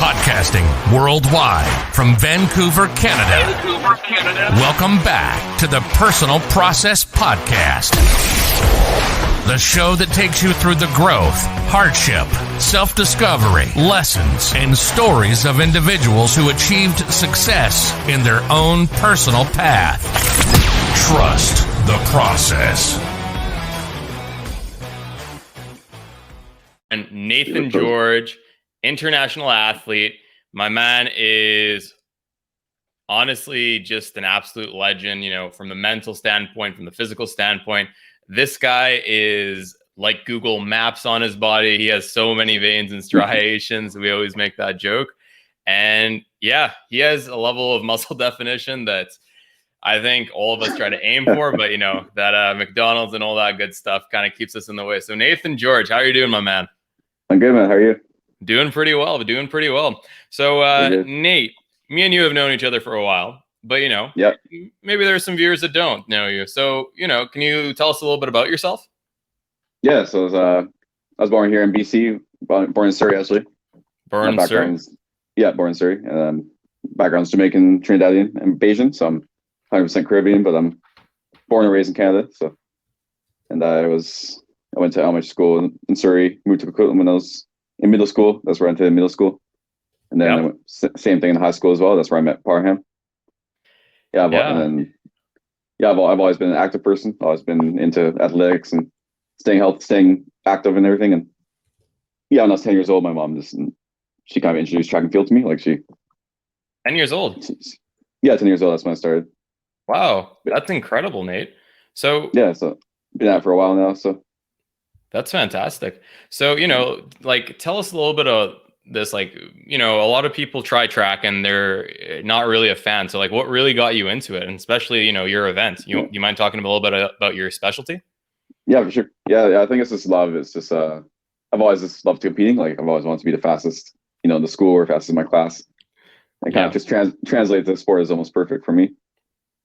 Podcasting worldwide from Vancouver, Canada. Welcome back to the Personal Process Podcast. The show that takes you through the growth, hardship, self-discovery, lessons, and stories of individuals who achieved success in their own personal path. Trust the process. And Nathan George, international athlete. My man is honestly just an absolute legend, you know, from the mental standpoint, from the physical standpoint. This guy is like Google Maps on his body. He has so many veins and striations. We always make that joke. And yeah, he has a level of muscle definition that I think all of us try to aim for, but you know, that McDonald's and all that good stuff kind of keeps us in the way. So Nathan George, how are you doing, my man? I'm good, man. How are you? Doing pretty well. So Nate, me and you have known each other for a while. But, you know, maybe there's some viewers that don't know you. So, you know, can you tell us a little bit about yourself? Yeah, so I was born here in BC, born in Surrey, actually. Born in Surrey? Yeah, born in Surrey. Background's Jamaican, Trinidadian, and Bayesian. So I'm 100% Caribbean, but I'm born and raised in Canada. So, and I went to elementary school in Surrey, moved to Coquitlam when I was in middle school. That's where I went to middle school. And then I went, same thing in high school as well. That's where I met Parham. I've always been an active person. Always been into athletics and staying active and everything. And when I was 10 years old, my mom she kind of introduced track and field to me. 10 years old? Yeah, 10 years old. That's when I started. Wow, that's incredible, Nate. So been at it for a while now. So that's fantastic. So, you know, like, tell us a little bit of this, like, you know, a lot of people try track and they're not really a fan. So like, what really got you into it? And especially, you know, your event, you mind talking a little bit about your specialty? Yeah, for sure. Yeah. I think it's just a lot of it's just, I've always just loved competing. Like I've always wanted to be the fastest, you know, in the school or fastest in my class. And kind of just translate the sport is almost perfect for me.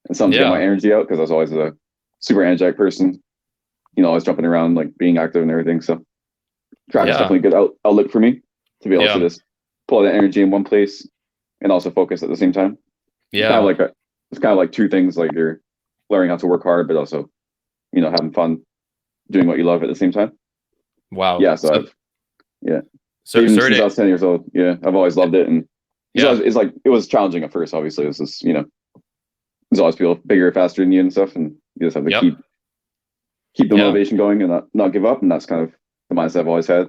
And something to get my energy out, because I was always a super energetic person, you know, always jumping around, like being active and everything. So track is definitely a good outlook for me. To be able to just pull that energy in one place and also focus at the same time. It's kind of like two things, like you're learning how to work hard, but also, you know, having fun doing what you love at the same time. Wow. Yeah. So even since I was 10 years old, I've always loved it. And it was challenging at first, obviously. It was just, you know, there's always people bigger, faster than you and stuff. And you just have to keep the motivation going and not give up. And that's kind of the mindset I've always had.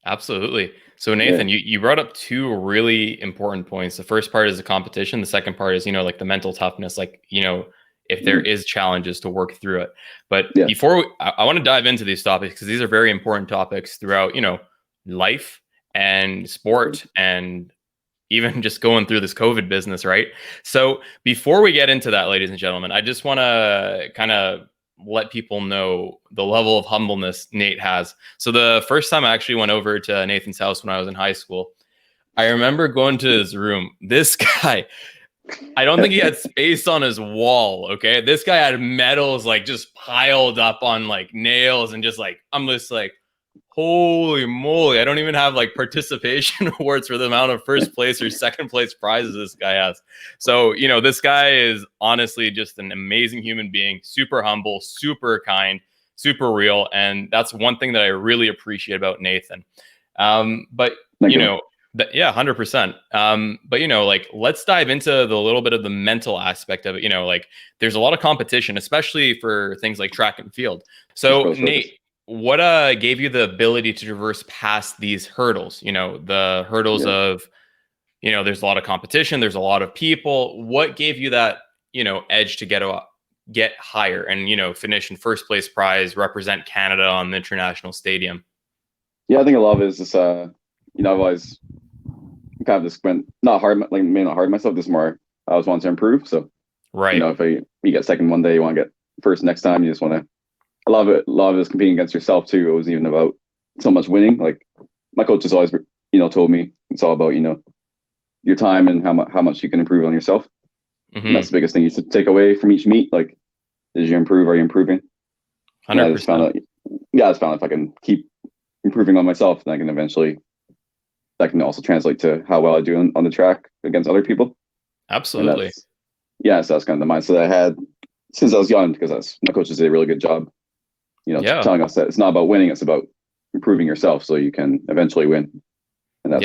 Absolutely. So Nathan, you brought up two really important points. The first part is the competition. The second part is, you know, like the mental toughness, like, you know, if there is challenges to work through it. But before I want to dive into these topics, because these are very important topics throughout, you know, life and sport and even just going through this COVID business, right? So before we get into that, ladies and gentlemen, I just want to kind of let people know the level of humbleness Nate has. So the first time I actually went over to Nathan's house when I was in high school, I remember going to his room. This guy, I don't think he had space on his wall. Okay. This guy had medals like just piled up on like nails and just like, I'm just like, holy moly. I don't even have like participation awards for the amount of first place or second place prizes this guy has. So, you know, this guy is honestly just an amazing human being, super humble, super kind, super real. And that's one thing that I really appreciate about Nathan. But, you know, 100%. But, you know, like, let's dive into the little bit of the mental aspect of it. You know, like there's a lot of competition, especially for things like track and field. So Nate, what gave you the ability to traverse past these hurdles? You know, the hurdles of, you know, there's a lot of competition, there's a lot of people. What gave you that, you know, edge to get higher and, you know, finish in first place prize, represent Canada on the international stadium? Yeah, I think a lot of it is just, you know, I've always kind of just went not hard myself, just more I always want to improve. So, you know, if you get second one day, you want to get first next time. You just want to. A lot of it is competing against yourself too. It wasn't even about so much winning. Like my coach has always, you know, told me it's all about, you know, your time and how much you can improve on yourself. And that's the biggest thing you should take away from each meet. Like, did you improve? Are you improving? 100%. I just found if I can keep improving on myself, then I can eventually that can also translate to how well I do on the track against other people. Absolutely. So that's kind of the mindset I had since I was young, because my coaches did a really good job, telling us that it's not about winning, it's about improving yourself so you can eventually win. And that's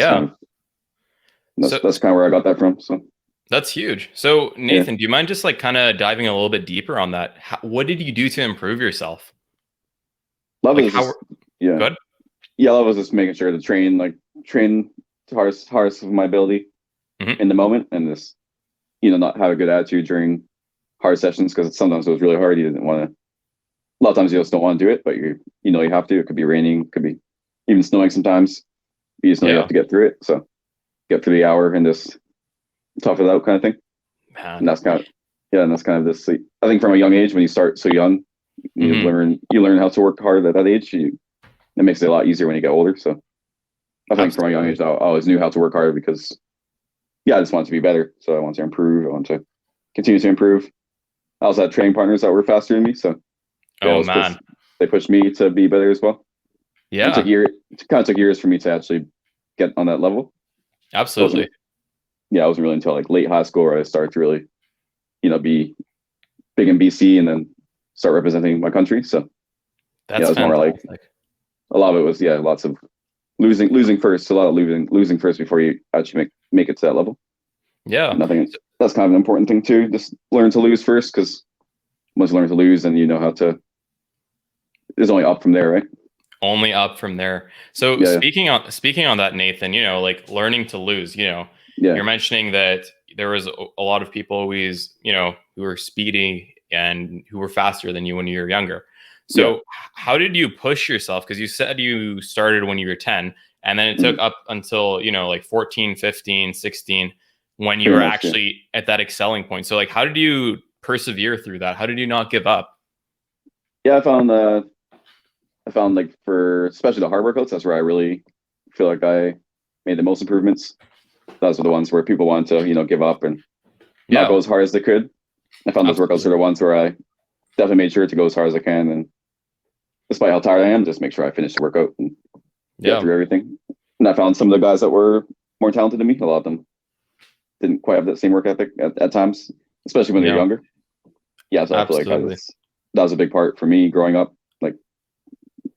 that's kind of where I got that from. So that's huge. So Nathan, do you mind just like kind of diving a little bit deeper on that? What did you do to improve yourself? Love is good. Yeah, love was just making sure to train to hardest of my ability in the moment, and just not have a good attitude during hard sessions, because sometimes it was really hard. You didn't want to. A lot of times you just don't want to do it, but you have to. It could be raining, could be even snowing sometimes. You just know you have to get through it. So get through the hour and just tough it out, kind of thing. Man. And that's kind of this. I think from a young age, when you start so young, you learn how to work hard at that age. It makes it a lot easier when you get older. So I think from a young age, I always knew how to work hard, because I just wanted to be better. So I want to improve. I want to continue to improve. I also had training partners that were faster than me, so they pushed me to be better as well. Yeah, it took years for me to actually get on that level. Absolutely. It wasn't really until like late high school where I started to really, be big in BC and then start representing my country. So that's it was more like a lot of it was lots of losing first. A lot of losing first before you actually make it to that level. Yeah, and I think that's kind of an important thing too. Just learn to lose first, because once you learn to lose, then you know how to. There's only up from there, right? Only up from there. So speaking on that, Nathan, like learning to lose. You're mentioning that there was a lot of people always, who were speedy and who were faster than you when you were younger. So how did you push yourself? Because you said you started when you were 10, and then it took up until, like 14, 15, 16, when you were actually at that excelling point. So like, how did you persevere through that? How did you not give up? Yeah, I found like, for especially the hard workouts, that's where I really feel like I made the most improvements. Those were the ones where people wanted to, give up and not go as hard as they could. I found those workouts are the ones where I definitely made sure to go as hard as I can, and despite how tired I am, just make sure I finish the workout and get through everything. And I found some of the guys that were more talented than me, a lot of them didn't quite have that same work ethic at times, especially when they're younger. Yeah, so I feel like that was a big part for me growing up. Like,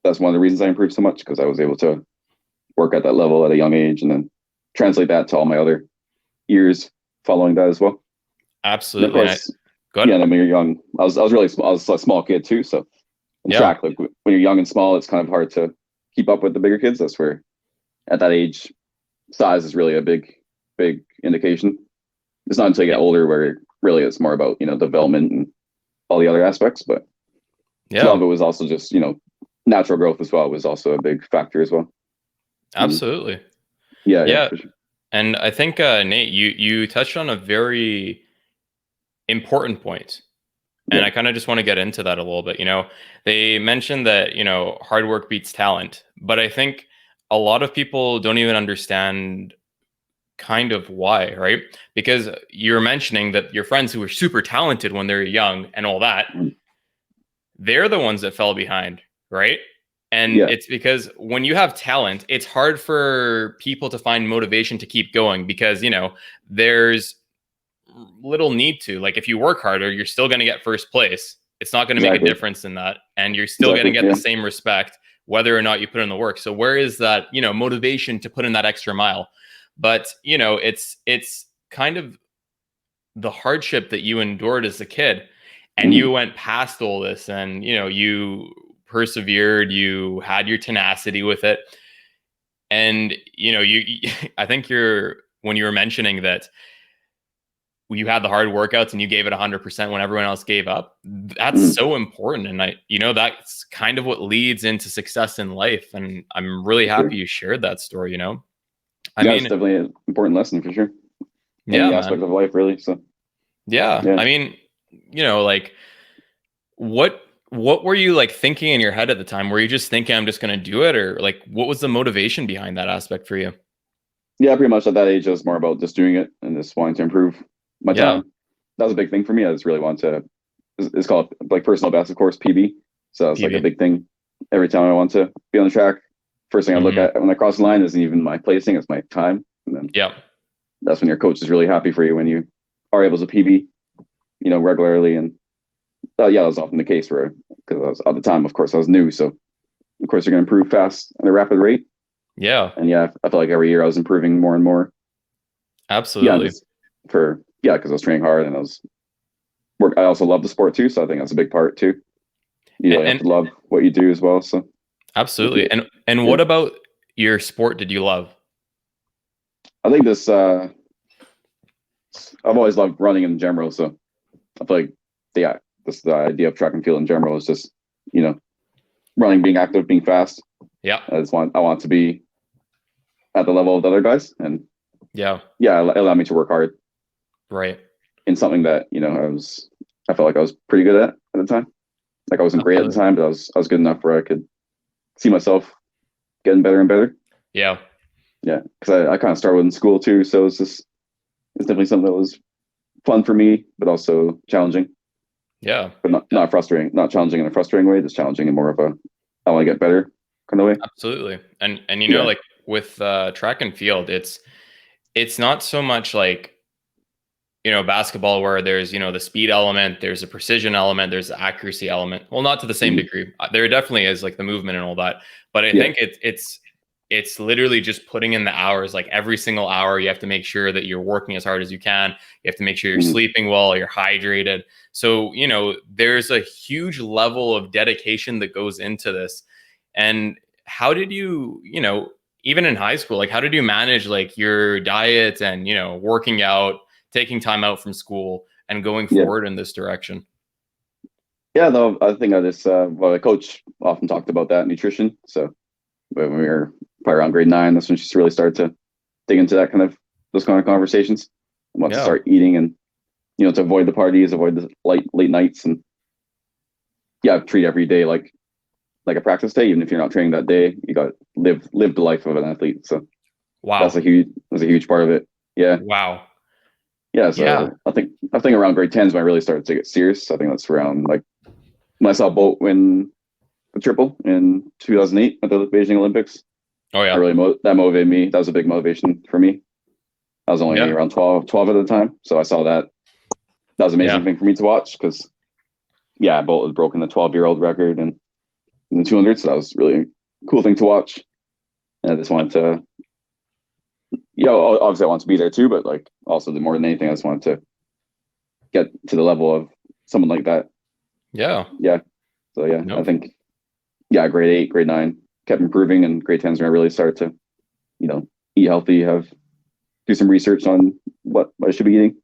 that's one of the reasons I improved so much, because I was able to work at that level at a young age and then translate that to all my other years following that as well. Absolutely. And of course, and when you're young, I was really small. I was a small kid too. So in track, like when you're young and small, it's kind of hard to keep up with the bigger kids. That's where at that age, size is really a big indication. It's not until you get older where really it's more about, development and all the other aspects. But a lot of it was also just, natural growth as well was also a big factor as well. Absolutely. Yeah. For sure. And I think, Nate, you touched on a very important point. And I kind of just want to get into that a little bit. They mentioned that, hard work beats talent. But I think a lot of people don't even understand kind of why, right? Because you're mentioning that your friends who were super talented when they're young and all that, they're the ones that fell behind, right? And it's because when you have talent, it's hard for people to find motivation to keep going, because, there's little need to. Like, if you work harder, you're still going to get first place. It's not going to make a difference in that. And you're still going to get the same respect, whether or not you put in the work. So where is that, motivation to put in that extra mile? But, it's kind of the hardship that you endured as a kid, and you went past all this, and, you persevered, you had your tenacity with it. And, I think when you were mentioning that you had the hard workouts and you gave it 100% when everyone else gave up, that's so important. And that's kind of what leads into success in life. And I'm really happy you shared that story, I mean, it's definitely an important lesson for sure. Any aspect of life, really. So I mean, like, what were you like thinking in your head at the time? Were you just thinking, I'm just going to do it? Or like, what was the motivation behind that aspect for you? Yeah, pretty much at that age, it was more about just doing it and just wanting to improve my time. That was a big thing for me. I just really wanted to, it's called like personal best, of course, PB. So it's like a big thing every time I want to be on the track. first thing I look at when I cross the line isn't even my placing, it's my time. And then that's when your coach is really happy for you when you are able to PB, regularly. And that was often the case because I was at the time, of course, I was new. So of course you're going to improve fast at a rapid rate. Yeah. And I felt like every year I was improving more and more. Absolutely. Because I was training hard and I also love the sport too. So I think that's a big part too. You have to love what you do as well. So absolutely. And what about your sport did you love? I think I've always loved running in general. So I feel like the idea of track and field in general is just, running, being active, being fast. Yeah. I want to be at the level of the other guys. And it allowed me to work hard. Right. In something that, I felt like I was pretty good at the time. Like I wasn't great at the time, but I was good enough where I could see myself getting better and better. Yeah. Yeah. Cause I kind of started in school too. So it's definitely something that was fun for me, but also challenging. Yeah. But not frustrating, not challenging in a frustrating way, just challenging in more of I want to get better kind of way. Absolutely. And like with track and field, it's not so much like, basketball where there's, the speed element, there's a precision element, there's the accuracy element. Well, not to the same degree. There definitely is like the movement and all that. But I think it's literally just putting in the hours. Like every single hour, you have to make sure that you're working as hard as you can. You have to make sure you're sleeping well, you're hydrated. So, there's a huge level of dedication that goes into this. And how did you, even in high school, like how did you manage like your diet and, working out, taking time out from school and going forward in this direction? Yeah, though, I think the coach often talked about that nutrition. So when we were probably around grade 9, that's when she really started to dig into those kind of conversations and want to start eating and, to avoid the parties, avoid the late nights and treat every day like a practice day. Even if you're not training that day, you got to live the life of an athlete. So that's a huge part of it. Yeah. Wow. Yeah, so I think around grade 10 is when I really started to get serious. I think that's around like when I saw Bolt win the triple in 2008 at the Beijing Olympics. Oh yeah, that motivated me. That was a big motivation for me. I was only around 12 at the time, so I saw that. That was an amazing thing for me to watch because, Bolt had broken the 12-year-old record in the 200, so that was really a cool thing to watch. And I just wanted to. Obviously I want to be there too, but like also more than anything, I just wanted to get to the level of someone like that. Yeah. Yeah. So I think, grade 8, grade 9 kept improving, and grade 10 is when I really started to, eat healthy, do some research on what I should be eating.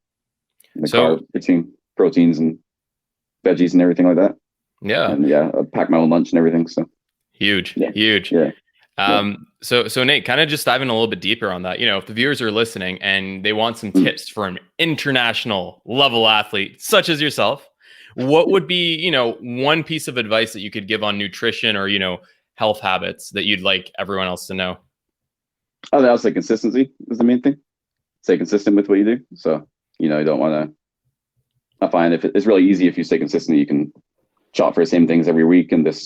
Between proteins and veggies and everything like that. Yeah. And I pack my own lunch and everything. So huge. Yeah. So Nate, kind of just diving a little bit deeper on that, if the viewers are listening and they want some tips for an international level athlete such as yourself, what would be, one piece of advice that you could give on nutrition or, health habits that you'd like everyone else to know? I would say consistency is the main thing. Stay consistent with what you do. So, you don't want to, I find it's really easy if you stay consistent, you can shop for the same things every week and it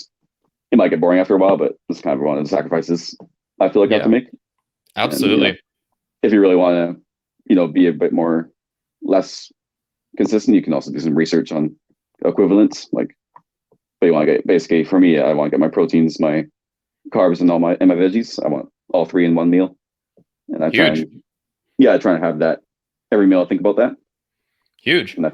might get boring after a while, but it's kind of one of the sacrifices I feel like I have to make. Absolutely. And, if you really want to, be a bit less consistent, you can also do some research on equivalents. But you want to get, basically for me, I want to get my proteins, my carbs and my veggies. I want all 3 in one meal. And I try and have that every meal. I think about that. Huge. And I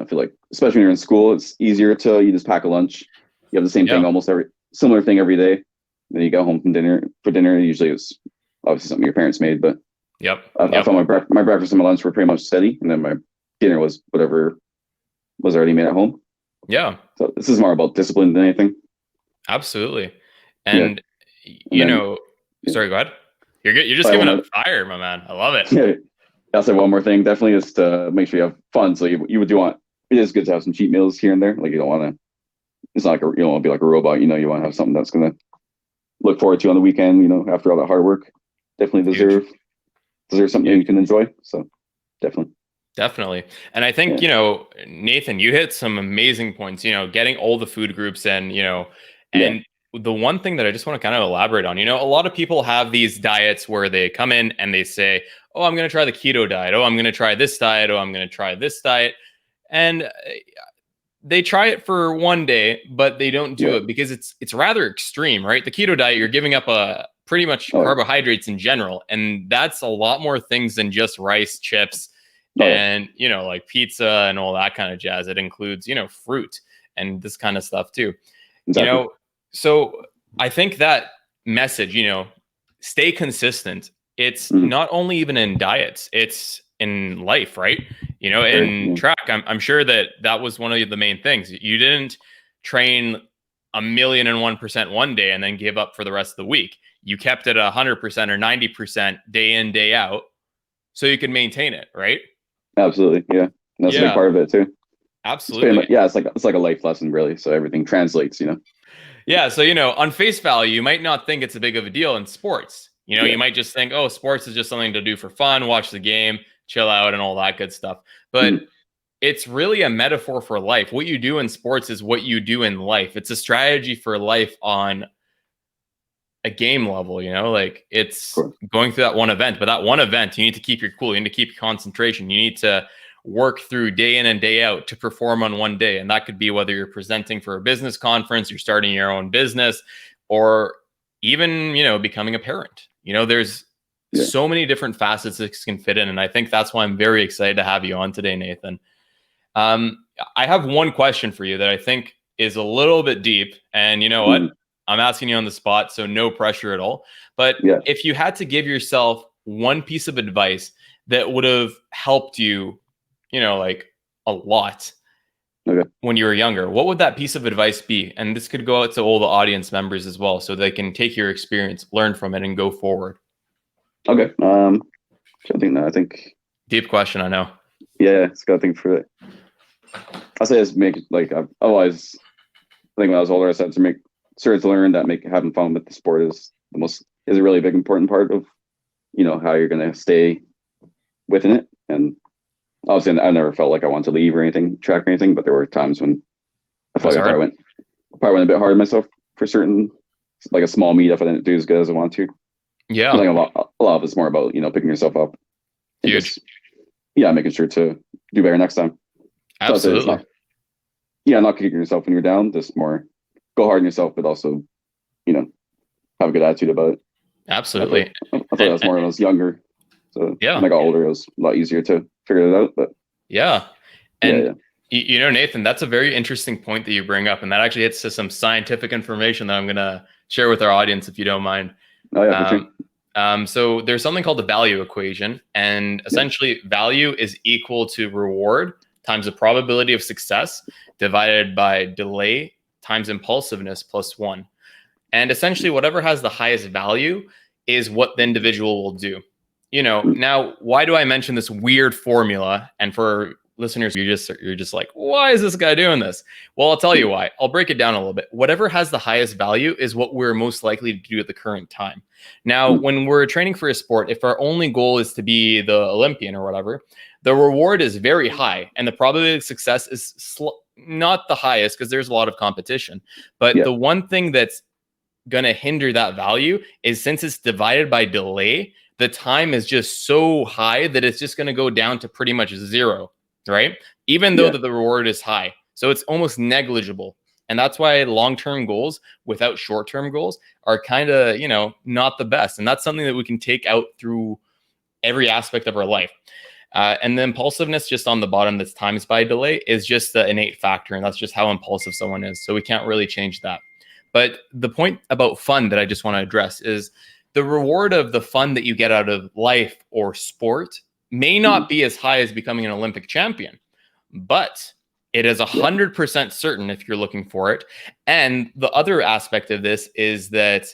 feel like, especially when you're in school, it's easier you just pack a lunch. You have the same thing, similar thing every day. Then you go home from dinner. For dinner, usually it's obviously something your parents made, but I thought my breakfast and my lunch were pretty much steady, and then my dinner was whatever was already made at home. Yeah. So this is more about discipline than anything. Absolutely. And sorry, go ahead. You're good. You're just giving up fire, my man. I love it. Yeah. I'll say one more thing. Definitely is to make sure you have fun. So you do want. It is good to have some cheat meals here and there. Like you don't want to. It's not like you don't want to be like a robot. You want to have something that's gonna look forward to on the weekend. After all that hard work, definitely deserve something you can enjoy. So definitely. And I think Nathan, you hit some amazing points. Getting all the food groups in. And the one thing that I just want to kind of elaborate on, a lot of people have these diets where they come in and they say, oh, I'm going to try the keto diet. Oh, I'm going to try this diet. Oh, I'm going to try this diet. And they try it for one day, but they don't do it because it's rather extreme, right? The keto diet, you're giving up pretty much carbohydrates in general. And that's a lot more things than just rice, chips, and, like pizza and all that kind of jazz. It includes, fruit and this kind of stuff too. Exactly. So I think that message, stay consistent. It's not only even in diets, it's in life, right? In track, I'm sure that was one of the main things. You didn't train 1,001% one day and then give up for the rest of the week. You kept it 100% or 90% day in, day out, so you can maintain it, right? Absolutely, yeah. That's a big part of it too. Absolutely, it's like a life lesson, really. So everything translates, Yeah, so on face value, you might not think it's a big of a deal in sports. You might just think, oh, sports is just something to do for fun, watch the game, chill out, and all that good stuff. But it's really a metaphor for life. What you do in sports is what you do in life. It's a strategy for life on a game level, like it's going through that one event. But that one event, you need to keep your cool. You need to keep your concentration. You need to work through day in and day out to perform on one day. And that could be whether you're presenting for a business conference, you're starting your own business, or even, becoming a parent. There's so many different facets this can fit in. And I think that's why I'm very excited to have you on today, Nathan. I have one question for you that I think is a little bit deep. And you know what? I'm asking you on the spot, so no pressure at all. But if you had to give yourself one piece of advice that would have helped you, like a lot when you were younger, what would that piece of advice be? And this could go out to all the audience members as well, so they can take your experience, learn from it, and go forward. Okay. I think deep question, I know. Yeah, it's got to think for it. I'll say it's make I've always, I think when I was older, I said to make sure to learn that having fun with the sport is a really big important part of how you're going to stay within it. And obviously I never felt like I wanted to leave or anything, track or anything, but there were times when I felt like I went a bit hard on myself for certain, like a small meet if I didn't do as good as I want to. Yeah, I think a lot of it's more about picking yourself up. Huge. Making sure to do better next time. Absolutely. Not kicking yourself when you're down, just more go hard on yourself, but also, have a good attitude about it. Absolutely. I thought that was more when I was younger. So when I got older, it was a lot easier to figure it out. But Nathan, that's a very interesting point that you bring up, and that actually hits to some scientific information that I'm going to share with our audience, if you don't mind. Oh yeah, for sure. So there's something called the value equation, and essentially value is equal to reward times the probability of success divided by delay times impulsiveness plus 1. And essentially whatever has the highest value is what the individual will do. Now, why do I mention this weird formula? And for listeners, you're just like, why is this guy doing this? Well, I'll tell you why. I'll break it down a little bit. Whatever has the highest value is what we're most likely to do at the current time. Now, when we're training for a sport, if our only goal is to be the Olympian or whatever, the reward is very high and the probability of success is not the highest because there's a lot of competition. But the one thing that's going to hinder that value is since it's divided by delay, the time is just so high that it's just going to go down to pretty much zero, right? Even though the reward is high. So it's almost negligible. And that's why long-term goals without short-term goals are kind of, not the best. And that's something that we can take out through every aspect of our life. And the impulsiveness just on the bottom that's times by delay is just the innate factor. And that's just how impulsive someone is. So we can't really change that. But the point about fun that I just want to address is the reward of the fun that you get out of life or sport may not be as high as becoming an Olympic champion, but it is 100% certain if you're looking for it. And the other aspect of this is that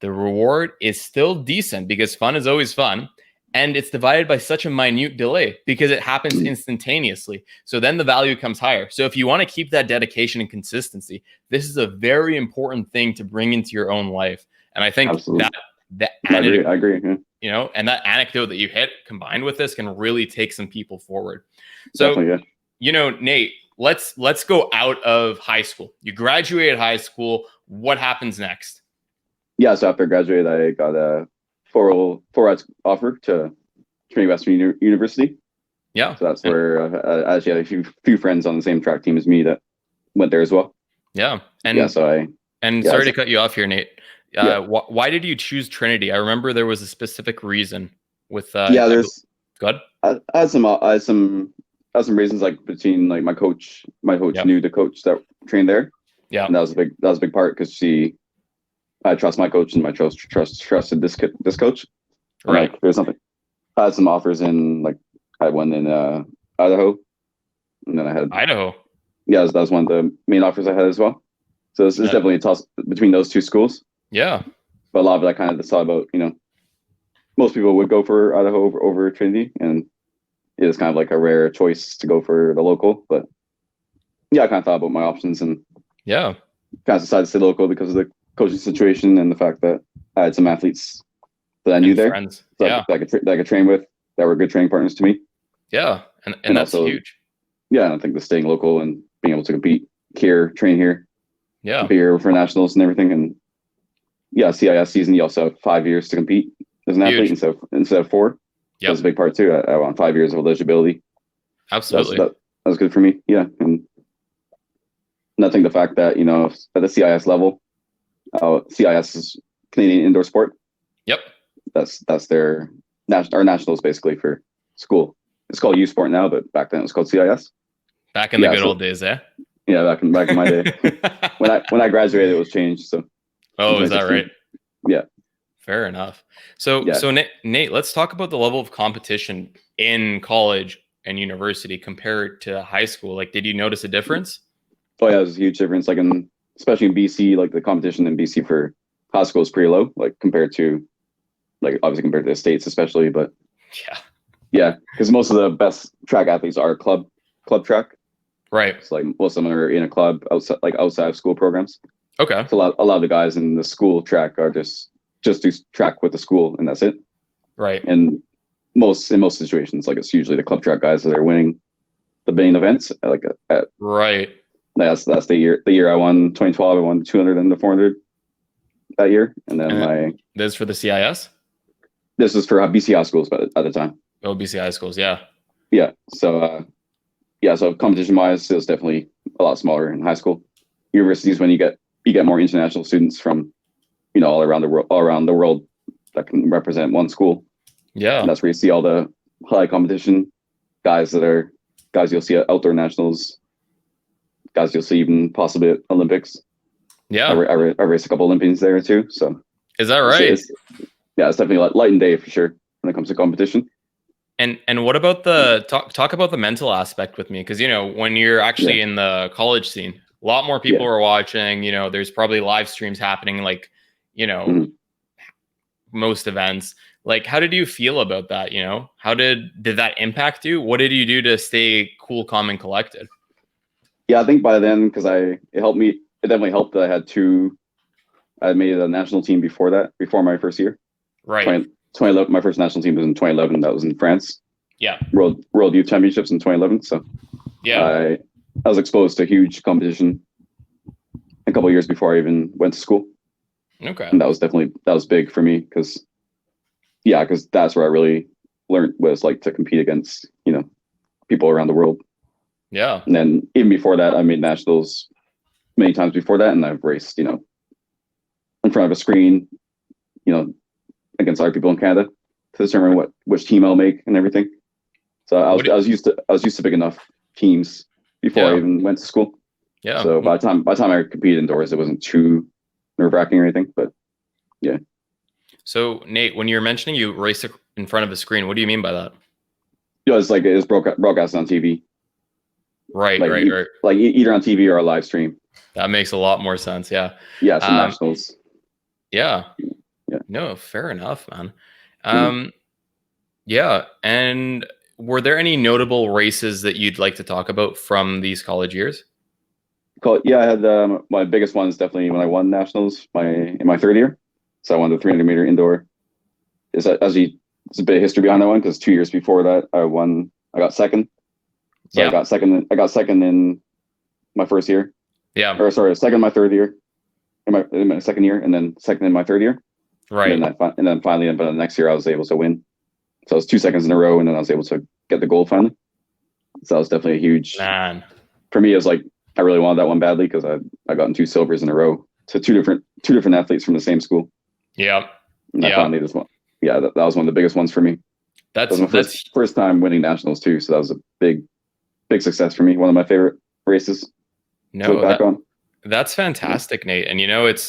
the reward is still decent because fun is always fun. And it's divided by such a minute delay because it happens instantaneously. So then the value comes higher. So if you want to keep that dedication and consistency, this is a very important thing to bring into your own life. And I think that I agree. Yeah. And that anecdote that you hit combined with this can really take some people forward. So, Nate, let's go out of high school. You graduated high school. what happens next? Yeah, so after I graduated, I got a four odds offer to Trinity Western University. Yeah. So that's where I actually had a few friends on the same track team as me that went there as well. Yeah. And yeah, so sorry to cut you off here, Nate. Why did you choose Trinity? I remember there was a specific reason with there's good. I had some reasons, like between like my coach knew the coach that trained there. Yeah. And that was a big part because I trust my coach and my trusted this coach. And, right. Like, there's something. I had some offers in, like, I had one in Idaho, and then I had Idaho. Yeah, that was one of the main offers I had as well. So it's definitely a toss between those two schools. Yeah. But a lot of it I kind of just thought about, most people would go for Idaho over Trinity, and it is kind of like a rare choice to go for the local. But yeah, I kind of thought about my options and kind of decided to stay local because of the coaching situation and the fact that I had some athletes that I knew there, friends. that I could train with, that were good training partners to me. Yeah, and that's also huge. Yeah, and I think the staying local and being able to compete here, train here, be here for nationals and everything, and CIS season, you also have 5 years to compete as an athlete instead of 4. Yeah, that's a big part too. I want 5 years of eligibility. Absolutely, that was good for me. Yeah, and I think the fact that at the CIS level, CIS is Canadian Indoor Sport. Yep, that's our nationals basically for school. It's called U Sport now, but back then it was called CIS. Back in the good old days, eh? Yeah, back in my day. when I graduated, it was changed. So. Oh, is that right? Yeah. Fair enough. So Nate, let's talk about the level of competition in college and university compared to high school. Like, did you notice a difference? Oh yeah, there's a huge difference. Like especially in BC, like the competition in BC for high school is pretty low, like compared to the States, especially. But yeah, because most of the best track athletes are club track. Right. It's like most of them are in a club outside of school programs. Okay. So a lot of the guys in the school track are just do track with the school and that's it. Right. And in most situations, like it's usually the club track guys that are winning the main events. Right. That's the year I won 2012. I won 200 and the 400 that year, and then this for the CIS. This is for BC high schools, but at the time. Oh, BC high schools, yeah. Yeah. So so competition wise, it was definitely a lot smaller in high school. Universities, when you get more international students from, all around the world that can represent one school. Yeah. And that's where you see all the high competition guys you'll see at outdoor nationals, guys you'll see even possibly at Olympics. Yeah. I raced a couple Olympians there too. So is that right? It's definitely light and day for sure when it comes to competition. And what about the talk about the mental aspect with me? Because when you're actually in the college scene, a lot more people are watching. There's probably live streams happening, like most events. Like, how did you feel about that? How did that impact you? What did you do to stay cool, calm, and collected? Yeah, I think by then, because it helped me. It definitely helped that I had made a national team before my first year. Right. 2011, my first national team was in 2011. That was in France. Yeah. World Youth Championships in 2011. So I was exposed to huge competition a couple of years before I even went to school. Okay. And that was big for me because that's where I really learned what it's like to compete against, people around the world. Yeah. And then even before that, I made nationals many times before that. And I've raced, in front of a screen, against other people in Canada to determine which team I'll make and everything. So I was used to big enough teams before I even went to school. Yeah. So by the time I competed indoors, it wasn't too nerve-wracking or anything, but yeah. So Nate, when you're mentioning you race in front of a screen, what do you mean by that? Yeah, it's like it's broadcast on TV. Right. Like either on TV or a live stream. That makes a lot more sense. Yeah. Yeah. Some nationals. Yeah. Yeah. No, fair enough, man. Yeah. And were there any notable races that you'd like to talk about from these college years? Yeah, I had my biggest one is definitely when I won nationals in my third year. So I won the 300 meter indoor. It's a bit of history behind that one because 2 years before that I got second. So I got second in my first year. Yeah. Or sorry, second in my third year. in my second year, and then second in my third year. Right. And then finally, but the next year I was able to win. So it was 2 seconds in a row, and then I was able to get the gold finally. So that was definitely a huge. Man. For me, it was like I really wanted that one badly because I gotten 2 silvers in a row to two different athletes from the same school. Yeah. And I finally just won. Yeah, that was one of the biggest ones for me. That was my first time winning nationals too. So that was a big success for me. One of my favorite races. That's fantastic, Nate. And it's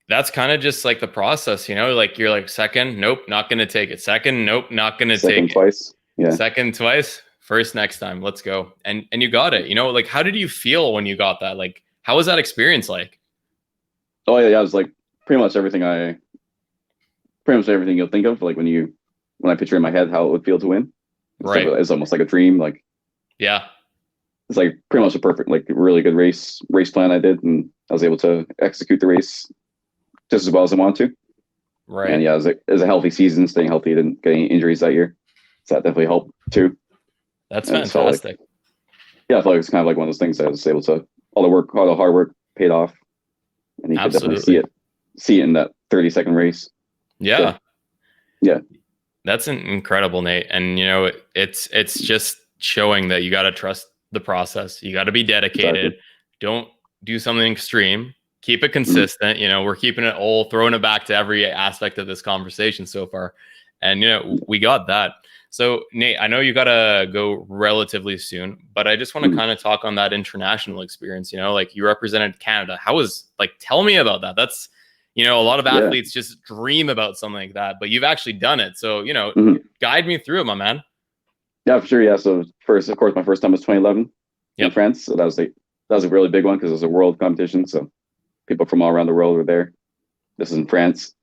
that's kind of just like the process, like you're like second, nope, not going to take it. Second, nope, not going to take it. Twice. Yeah. Second twice, first next time, let's go. And you got it. Like how did you feel when you got that? Like how was that experience like? Oh yeah, it was like pretty much everything you'll think of, like when I picture in my head how it would feel to win. Right. It's almost like a dream. Like, yeah, it's like pretty much a perfect, like really good race plan I did, and I was able to execute the race just as well as I wanted to. Right. And yeah, it was a healthy season, staying healthy, didn't get any injuries that year, so that definitely helped too. That's fantastic. I feel like it's kind of like one of those things that I was able to, all the hard work paid off, and you could definitely see it in that 30-second race. Yeah. So, yeah. That's incredible, Nate. And it's just showing that you got to trust the process. You got to be dedicated. Exactly. Don't do something extreme. Keep it consistent. We're keeping it all, throwing it back to every aspect of this conversation so far. And, we got that. So Nate, I know you got to go relatively soon, but I just want to kind of talk on that international experience, like you represented Canada. Tell me about that. That's, a lot of athletes just dream about something like that, but you've actually done it. So, guide me through it, my man. Yeah, for sure. Yeah. So first, of course, my first time was 2011 in France. So that was a really big one because it was a world competition. So people from all around the world were there. This is in France.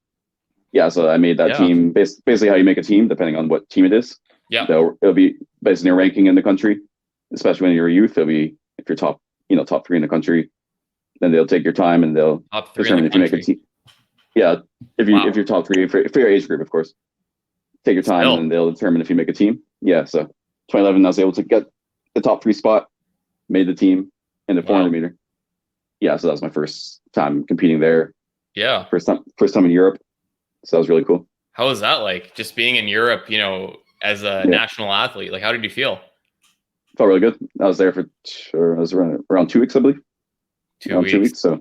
Yeah. So I made that team basically how you make a team, depending on what team it is. Yeah. So it'll be based on your ranking in the country, especially when you're a youth. It'll be if you're top 3 in the country, then they'll take your time and they'll determine if you make a team. Yeah, if you're top 3 for your age group, of course, take your time and they'll determine if you make a team. Yeah, so 2011, I was able to get the top 3 spot, made the team in the 400 meter. Yeah, so that was my first time competing there. Yeah, first time in Europe, so that was really cool. How was that like? Just being in Europe, as a national athlete, like how did you feel? Felt really good. I was there for I was around 2 weeks, I believe. 2 weeks. So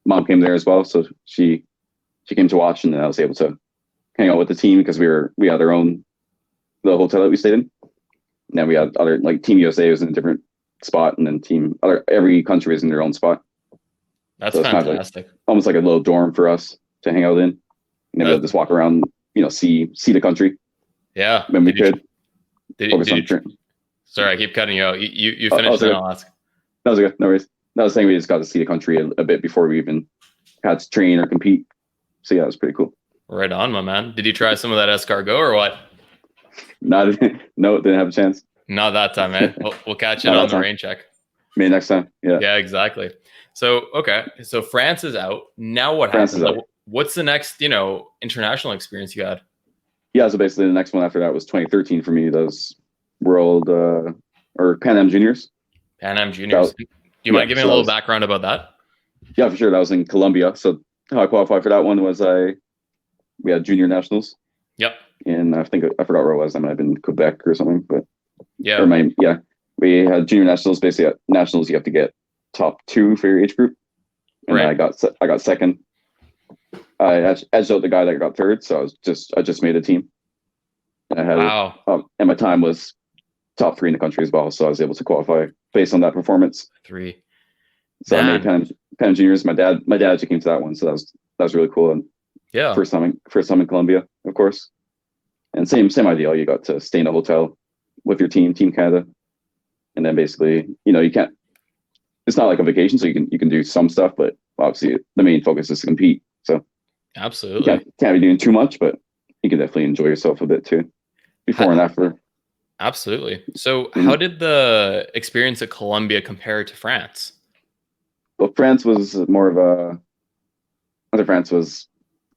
mom came there as well, so she came to watch, and then I was able to hang out with the team because we had our own the hotel that we stayed in. And then we had other, like Team USA was in a different spot, and then every country was in their own spot. That's so fantastic. Kind of almost like a little dorm for us to hang out in. And then we'll just walk around, see the country. Yeah. When we could. Sorry, I keep cutting you out. You finished, then I'll ask. That was good. No worries. I was saying we just got to see the country a bit before we even had to train or compete. So yeah, it was pretty cool. Right on, my man. Did you try some of that escargot or what? No, didn't have a chance. Not that time, man. We'll catch it on the rain check. Maybe next time. Yeah. Yeah, exactly. So, okay. So France is out. Now what happens? Like, what's the next, international experience you had? Yeah, so basically the next one after that was 2013 for me. That was World or Pan Am Juniors. Pan Am Juniors. Do you mind giving me a little background about that? Yeah, for sure. That was in Colombia. So how I qualified for that one was we had junior nationals. Yep. And I forgot where it was. I might have been Quebec or something, but yeah. We had junior nationals. Basically, at nationals you have to get top 2 for your age group, and I got second. I edged out the guy that got third, so I just made a team. And I had and my time was top 3 in the country as well, so I was able to qualify based on that performance. 3. So I made Pan Am Juniors. My dad actually came to that one, so that was really cool. And yeah, first time in Colombia, of course. And same idea. You got to stay in a hotel with your Team Canada, and then basically, you can't. It's not like a vacation, so you can do some stuff, but obviously the main focus is to compete. So absolutely, you can't be doing too much, but you can definitely enjoy yourself a bit too, before and after. Absolutely. So, how did the experience at Colombia compare to France? Well, France was more of a. I think France was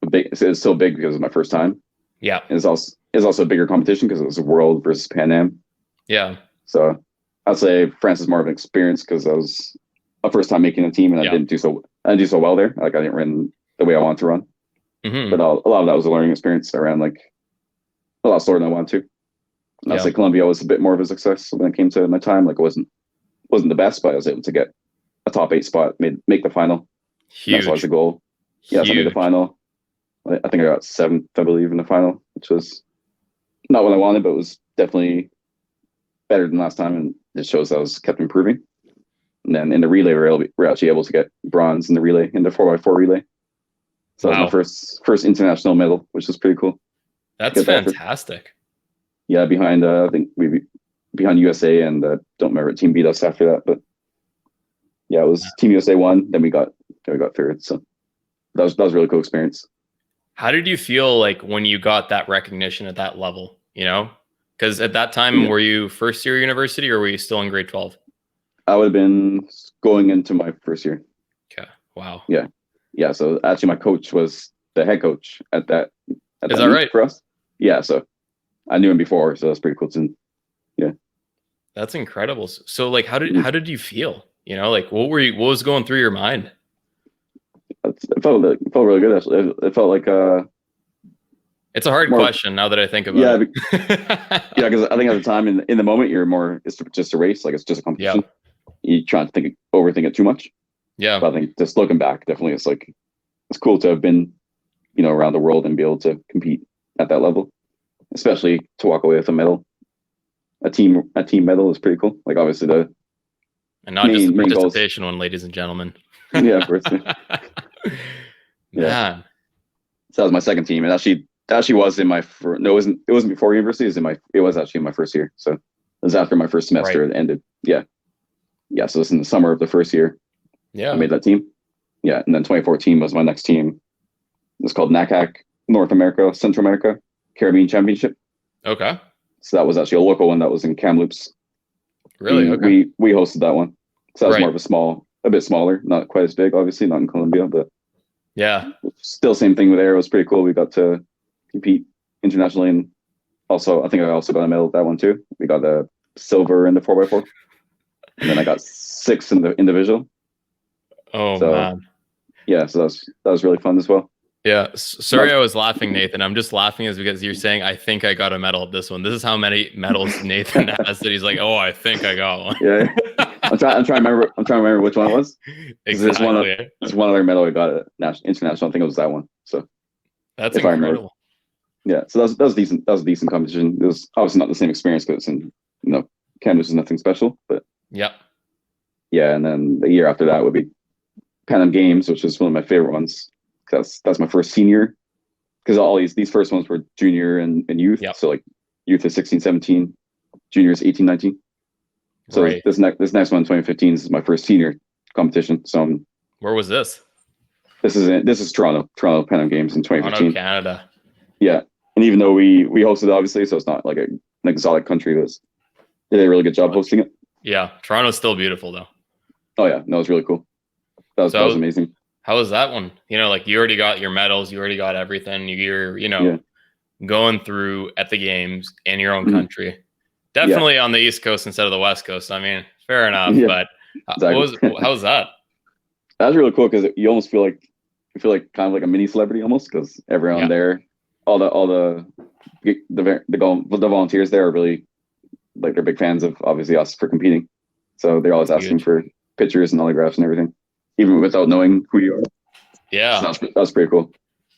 big. It was so big because it was my first time. Yeah, it's also a bigger competition because it was a World versus Pan Am. Yeah. So I'd say France is more of an experience because I was a first time making a team, and I didn't do I didn't do so well there. Like I didn't run the way I wanted to run. Mm-hmm. But a lot of that was a learning experience. I ran like a lot slower than I wanted to. And I'd say Columbia was a bit more of a success when it came to my time. Like it wasn't the best, but I was able to get a top 8 spot, make the final. Huge. That's always the goal. Yeah, so I made the final. I think I got 7th, I believe, in the final, which was not what I wanted, but it was definitely better than last time, and it shows I was kept improving. And then in the relay, we're actually able to get bronze in the relay, in the 4x4 relay. So that was my first international medal, which was pretty cool. That's fantastic. Yeah, behind I think behind USA, and don't remember what team beat us after that, but yeah, it was Team USA won. Then we got third. So that was a really cool experience. How did you feel like when you got that recognition at that level? You know, because at that time, were you first year university or were you still in grade 12? I would have been going into my first year. Okay. Wow. Yeah. Yeah. So actually, my coach was the head coach at that. Is that right for us? Yeah. So I knew him before, so that's pretty cool. Yeah. That's incredible. So like, how did you feel? You know, like what was going through your mind? It felt really good. Actually, it felt like it's a hard question now that I think about it. Yeah, because I think at the time in the moment you're more, it's just a race, like it's just a competition. You try to overthink it too much. Yeah. But I think just looking back, definitely it's cool to have been, around the world and be able to compete at that level, especially to walk away with a medal. A team medal is pretty cool. Like obviously and not just the participation one, ladies and gentlemen. Yeah, of course. Yeah. So that was my second team, and actually was in my it wasn't before university. It was actually in my first year. So it was after my first semester. It ended. Yeah. So it was in the summer of the first year. Yeah. I made that team. Yeah, and then 2014 was my next team. It was called NACAC North America, Central America, Caribbean Championship. Okay. So that was actually a local one that was in Kamloops. Really? Okay. We hosted that one. So that was more of a bit smaller, not quite as big, obviously, not in Columbia, but yeah, still same thing with there. It was pretty cool. We got to compete internationally, and also I think I also got a medal at that one too. We got the silver in the 4x4, and then I got 6 in the individual. Oh man. Yeah, so that was really fun as well. Yeah. Sorry, I was laughing, Nathan. I'm just laughing is because you're saying I think I got a medal at this one. This is how many medals Nathan has that he's like, oh, I think I got one. Yeah. I'm trying to remember which one it was. Exactly. There's one other medal I got at international. I think it was that one. So that's incredible. Yeah. So that was decent. That was a decent competition. It was obviously not the same experience because it's in Canada is nothing special, but yeah. Yeah, and then the year after that would be Pan Am Games, which is one of my favorite ones. That's my first senior, because all these first ones were junior and youth. Yep. So like youth is 16, 17, juniors 18, 19. So this next one, 2015, is my first senior competition. So where was this? This is Toronto Pan Am Games in 2015. Toronto, Canada. Yeah, and even though we hosted it, obviously, so it's not like an exotic country, they did a really good job hosting it. Yeah, Toronto's still beautiful though. Oh yeah, no, it was really cool. That was amazing. How was that one? Like you already got your medals, you already got everything. You're going through at the games in your own country. Definitely on the East Coast instead of the West Coast. I mean, fair enough. Yeah, but exactly. How was that? That was really cool because you almost feel like kind of like a mini celebrity almost, because everyone there, all the volunteers there are really like, they're big fans of obviously us for competing, so they're always asking for pictures and autographs and everything, even without knowing who you are. Yeah, so that was pretty cool.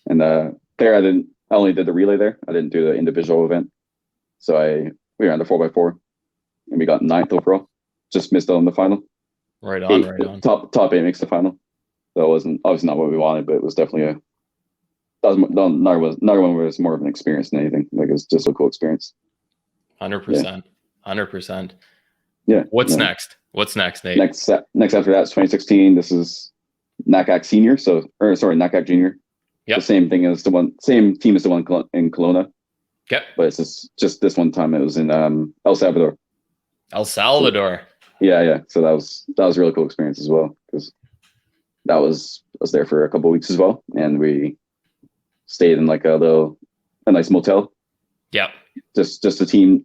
And there I only did the relay there. I didn't do the individual event, so we ran the 4x4 and we got 9th overall. Just missed out on the final. Right on. Top 8 makes the final. That wasn't obviously not what we wanted, but it was definitely another one was more of an experience than anything. Like it was just a cool experience. 100%. 100%. Yeah. What's next? What's next, Nate? Next after that is 2016. This is NACAC Senior. NACAC Junior. Yeah. The same thing as same team as the one in Kelowna. Yep. But it's just this one time it was in El Salvador. El Salvador. Yeah. So that was a really cool experience as well, because I was there for a couple of weeks as well, and we stayed in like a nice motel. Yeah. Just a team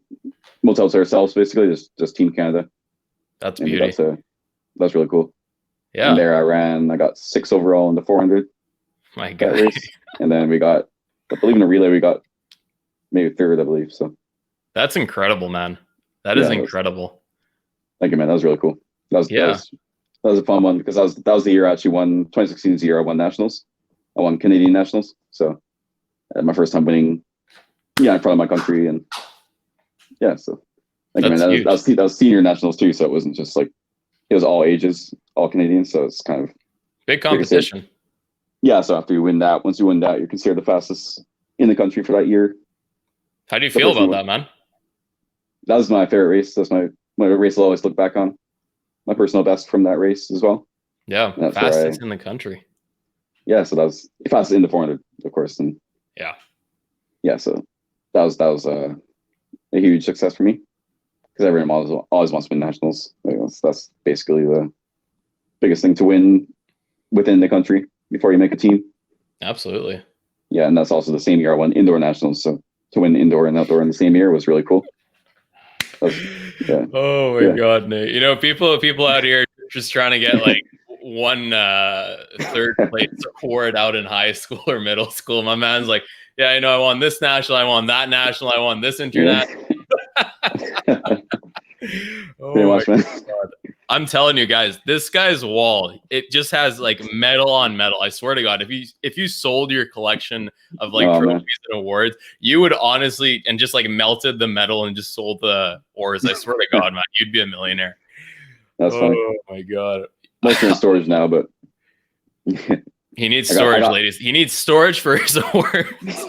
motel to ourselves, basically. Just Team Canada. That's beauty. That's really cool. Yeah. And there I got 6th overall in the 400 My that God. race. And then we got, I believe in the relay, we got maybe 3rd, I believe. So That's incredible, man. That is incredible. Thank you, man. That was really cool. That was a fun one because that was the year I actually won. 2016 is the year I won nationals. I won Canadian nationals. So my first time winning, in front of my country, and so thank you, man. That was senior nationals too. So it wasn't just like, it was all ages, all Canadians. So it's kind of big competition. Yeah. So after you win that, once you win that, you're considered the fastest in the country for that year. How do you feel about that, man? That was my favorite race. That's my race I'll always look back on. My personal best from that race as well. Yeah, fastest in the country. Yeah, so that was fastest in the 400, of course, and so that was a huge success for me because everyone always wants to win nationals. That's basically the biggest thing to win within the country before you make a team. Absolutely. Yeah, and that's also the same year I won indoor nationals. So to win indoor and outdoor in the same year was really cool. Oh my God, Nate. People out here just trying to get like one 3rd place award out in high school or middle school. My man's like, yeah, I won this national, I won that national, I won this international. Oh my God. I'm telling you guys, this guy's wall, it just has like medal on medal. I swear to God, if you sold your collection of like trophies and awards, you would honestly, and just like melted the medal and just sold the ores. I swear to God, man, you'd be a millionaire. That's funny. Oh my God. Most are in storage now, but he needs storage, ladies. He needs storage for his awards.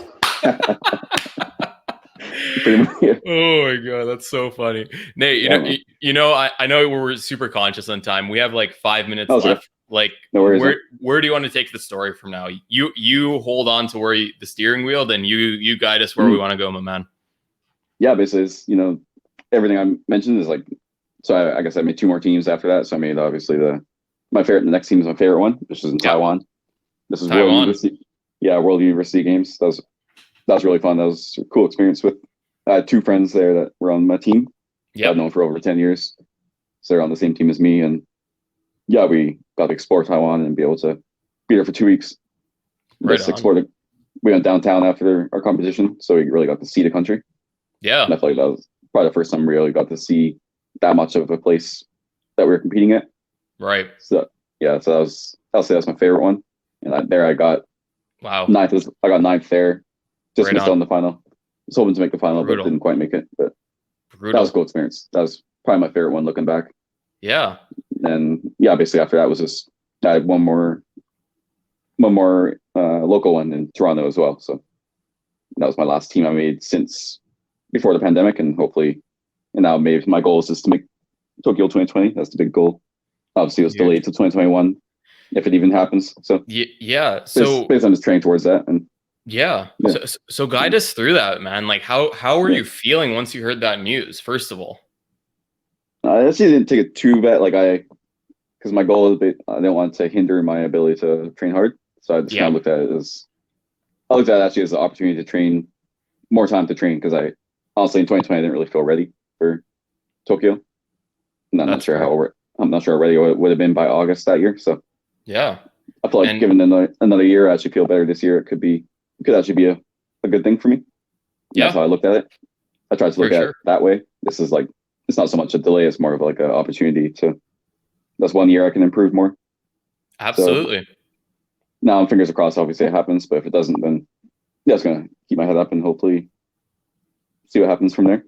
Oh my God, that's so funny, Nate. I know we're super conscious on time. We have like 5 minutes left. Like, where do you want to take the story from now? You hold on to the steering wheel, then you guide us where we want to go, my man. Yeah, basically, it's, everything I mentioned is like. So I guess I made 2 more teams after that. So I made obviously the next team is my favorite one, which is in Taiwan. This is World University. Yeah, World University Games. That was really fun. That was a cool experience I had 2 friends there that were on my team. Yeah, I've known for over 10 years. So they're on the same team as me. And yeah, we got to explore Taiwan and be able to be there for 2 weeks. We went downtown after our competition. So we really got to see the country. Yeah. And I feel like that was probably the first time we really got to see that much of a place that we were competing at. Right. So I'll say that's my favorite one. And I got 9th. I got 9th there. Just missed on the final. I was hoping to make the final, but didn't quite make it. But that was a cool experience. That was probably my favorite one looking back. Yeah. And basically after that was just I had one more local one in Toronto as well. So that was my last team I made since before the pandemic, and hopefully. And now maybe my goal is just to make Tokyo 2020. That's the big goal. Obviously, it was delayed to 2021, if it even happens. So yeah. So based on just training towards that, and So guide us through that, man. Like how were you feeling once you heard that news? First of all, I actually didn't take it too bad. Because my goal is I didn't want to hinder my ability to train hard. So I just kind of looked at it as actually as an opportunity to train more time to train because I honestly in 2020 I didn't really feel ready for Tokyo. And I'm not sure how ready I would have been by August that year. So yeah, I feel like given another year, I actually feel better this year. It could actually be a good thing for me. And that's how I looked at it. I tried to look at it that way. This is like it's not so much a delay; it's more of like an opportunity to. That's 1 year I can improve more. Absolutely. So, now I'm fingers crossed. Obviously, it happens, but if it doesn't, then it's gonna keep my head up and hopefully see what happens from there.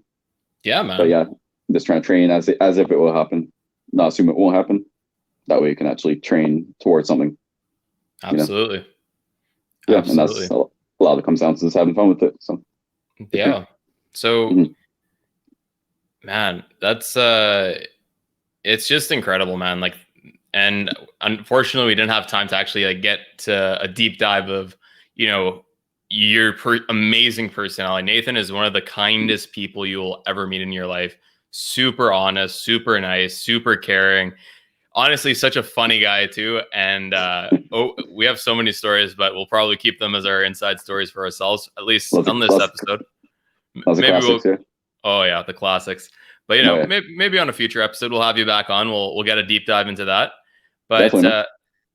Yeah, man. But yeah, I'm just trying to train as if it will happen, not assume it won't happen. That way, you can actually train towards something. Absolutely. Yeah, absolutely. And that's a lot that comes down to just having fun with it. So yeah. So, man, that's it's just incredible, man. Like, and unfortunately, we didn't have time to actually get to a deep dive of, your amazing personality. Nathan is one of the kindest people you will ever meet in your life. Super honest, super nice, super caring. Honestly, such a funny guy too. And we have so many stories, but we'll probably keep them as our inside stories for ourselves, at least on this episode. Oh yeah, the classics. But maybe on a future episode we'll have you back on. We'll get a deep dive into that. But Definitely.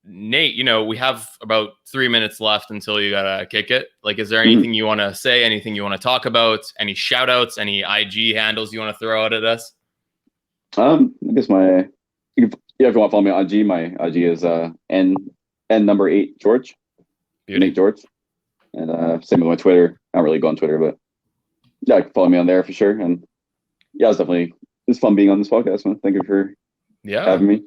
Nate, we have about 3 minutes left until you gotta kick it. Like, is there Mhm. anything you want to say? Anything you want to talk about? Any shout outs? Any IG handles you want to throw out at us? I guess if you want to follow me on IG, my IG is n number 8 George, Beauty. Nate George, and same with my Twitter. I don't really go on Twitter, but yeah, follow me on there for sure. And yeah, it's fun being on this podcast, man. Thank you for having me.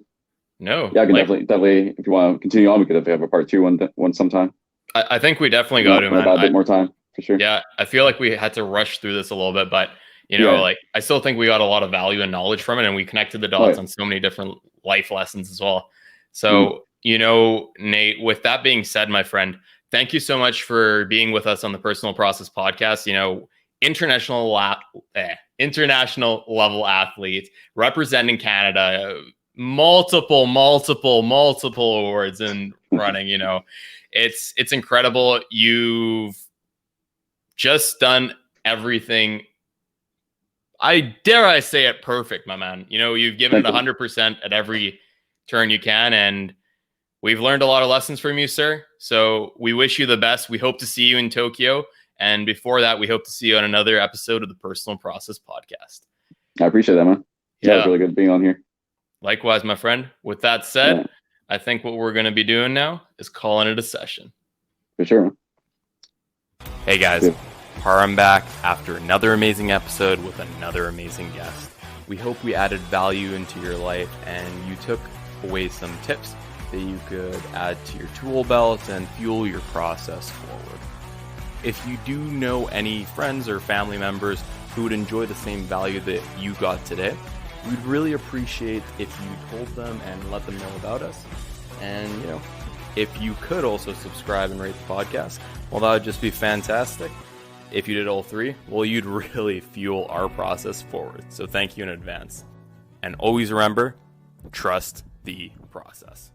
No. Yeah, I can definitely if you want to continue on, we could definitely have a part 2 one sometime. I think we definitely got to, man. A bit more time for sure. Yeah, I feel like we had to rush through this a little bit, but like I still think we got a lot of value and knowledge from it, and we connected the dots on so many different life lessons as well. So, Nate, with that being said, my friend, thank you so much for being with us on the Personal Process Podcast. International level athlete representing Canada, multiple awards in running. It's incredible. You've just done everything. I say it perfect, my man. You've given it 100% at every turn you can, and we've learned a lot of lessons from you, sir. So we wish you the best. We hope to see you in Tokyo. And before that, we hope to see you on another episode of the Personal Process Podcast. I appreciate that, man. Yeah, it was really good being on here. Likewise, my friend. With that said, I think what we're going to be doing now is calling it a session. For sure, man. Hey, guys. Param back after another amazing episode with another amazing guest. We hope we added value into your life and you took away some tips that you could add to your tool belt and fuel your process forward. If you do know any friends or family members who would enjoy the same value that you got today, we'd really appreciate if you told them and let them know about us. And, if you could also subscribe and rate the podcast, well, that would just be fantastic. If you did all three, well, you'd really fuel our process forward. So thank you in advance. And always remember, trust the process.